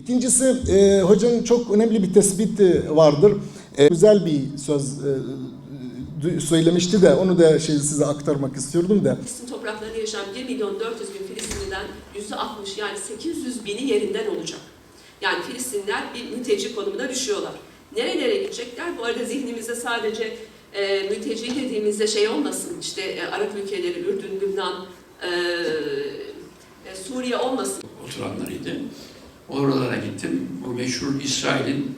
İkincisi, hocanın çok önemli bir tespiti vardır. Güzel bir söz söylemişti de onu da size aktarmak istiyordum da. Filistin topraklarında yaşayan 1.400.000 Filistinliden %60 yani 800.000'i yerinden olacak. Yani Filistinliler bir mülteci konumuna düşüyorlar. Nerelere gidecekler? Bu arada zihnimizde sadece mülteci dediğimizde şey olmasın, işte Arap ülkeleri, Ürdün, Lübnan, Suriye olmasın. Oturanlarıydı. Oralara gittim. Bu meşhur İsrail'in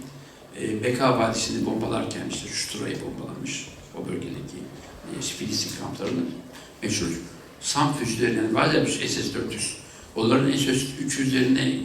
Beka Vadisi'ni bombalarken işte Şutura'yı bombalamış. O bölgedeki Filistin kamplarını meşhur SAM füzelerinden var ya SS-400. Onların SS-300'lerini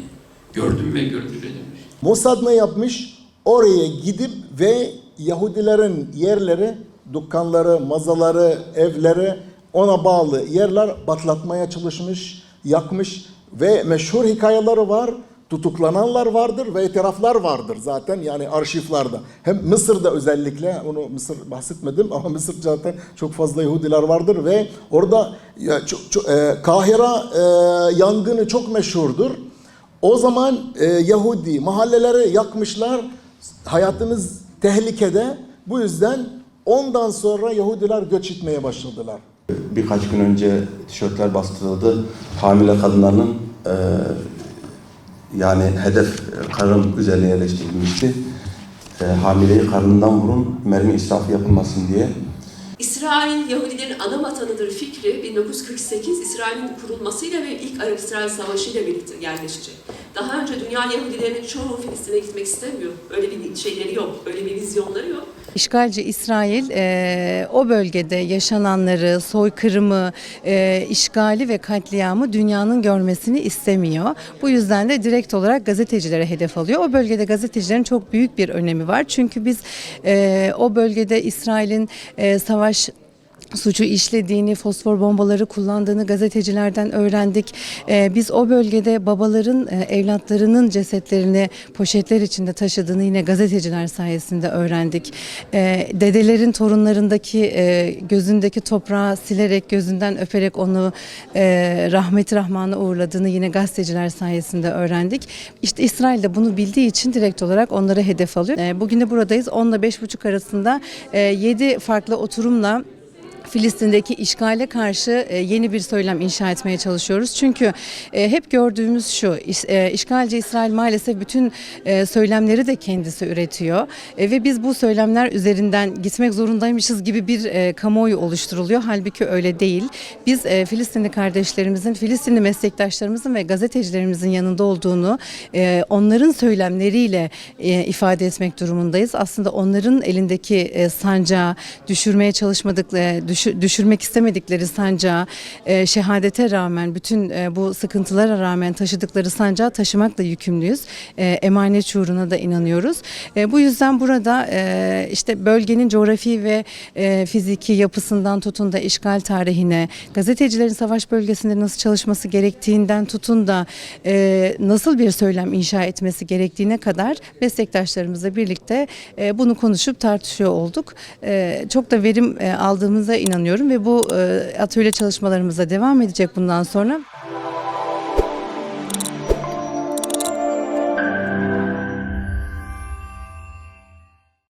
gördüm ve görüntüledim. Mossad ne yapmış? Oraya gidip ve Yahudilerin yerleri, dükkanları, mazaları, evleri, ona bağlı yerler patlatmaya çalışmış, yakmış ve meşhur hikayeleri var. Tutuklananlar vardır ve itiraflar vardır zaten yani arşivlerde. Hem Mısır'da özellikle, onu Mısır bahsetmedim ama Mısır zaten çok fazla Yahudiler vardır ve orada Kahire yangını çok meşhurdur. O zaman Yahudi mahalleleri yakmışlar, hayatımız tehlikede. Bu yüzden ondan sonra Yahudiler göç etmeye başladılar. Birkaç gün önce tişörtler bastırıldı. Hamile kadınların yani hedef karın üzerine yerleştirilmişti. Hamileyi karnından vurun, mermi israfı yapılmasın diye. İsrail, Yahudilerin ana vatanıdır fikri 1948 İsrail'in kurulmasıyla ve ilk Arap-İsrail Savaşı ile birlikte yerleşecek. Daha önce dünya Yahudilerinin çoğu Filistin'e gitmek istemiyor. Öyle bir şeyleri yok, öyle bir vizyonları yok. İşgalci İsrail o bölgede yaşananları, soykırımı, işgali ve katliamı dünyanın görmesini istemiyor. Bu yüzden de direkt olarak gazetecilere hedef alıyor. O bölgede gazetecilerin çok büyük bir önemi var. Çünkü biz o bölgede İsrail'in savaş suçu işlediğini, fosfor bombaları kullandığını gazetecilerden öğrendik. Biz o bölgede babaların evlatlarının cesetlerini poşetler içinde taşıdığını yine gazeteciler sayesinde öğrendik. Dedelerin torunlarındaki gözündeki toprağı silerek, gözünden öperek onu rahmeti rahmana uğurladığını yine gazeteciler sayesinde öğrendik. İşte İsrail de bunu bildiği için direkt olarak onları hedef alıyor. Bugün de buradayız. 10 ile 5.30 arasında 7 farklı oturumla Filistin'deki işgale karşı yeni bir söylem inşa etmeye çalışıyoruz. Çünkü hep gördüğümüz şu, işgalci İsrail maalesef bütün söylemleri de kendisi üretiyor. Ve biz bu söylemler üzerinden gitmek zorundaymışız gibi bir kamuoyu oluşturuluyor. Halbuki öyle değil. Biz Filistinli kardeşlerimizin, Filistinli meslektaşlarımızın ve gazetecilerimizin yanında olduğunu onların söylemleriyle ifade etmek durumundayız. Aslında onların elindeki sancağı düşürmeye düşürmek istemedikleri sancağı şehadete rağmen, bütün bu sıkıntılara rağmen taşıdıkları sancağı taşımakla yükümlüyüz. Emanet şuuruna da inanıyoruz. Bu yüzden burada işte bölgenin coğrafi ve fiziki yapısından tutun da işgal tarihine, gazetecilerin savaş bölgesinde nasıl çalışması gerektiğinden tutun da nasıl bir söylem inşa etmesi gerektiğine kadar meslektaşlarımızla birlikte bunu konuşup tartışıyor olduk. Çok da verim aldığımıza inanıyorum ve bu atölye çalışmalarımıza devam edecek bundan sonra.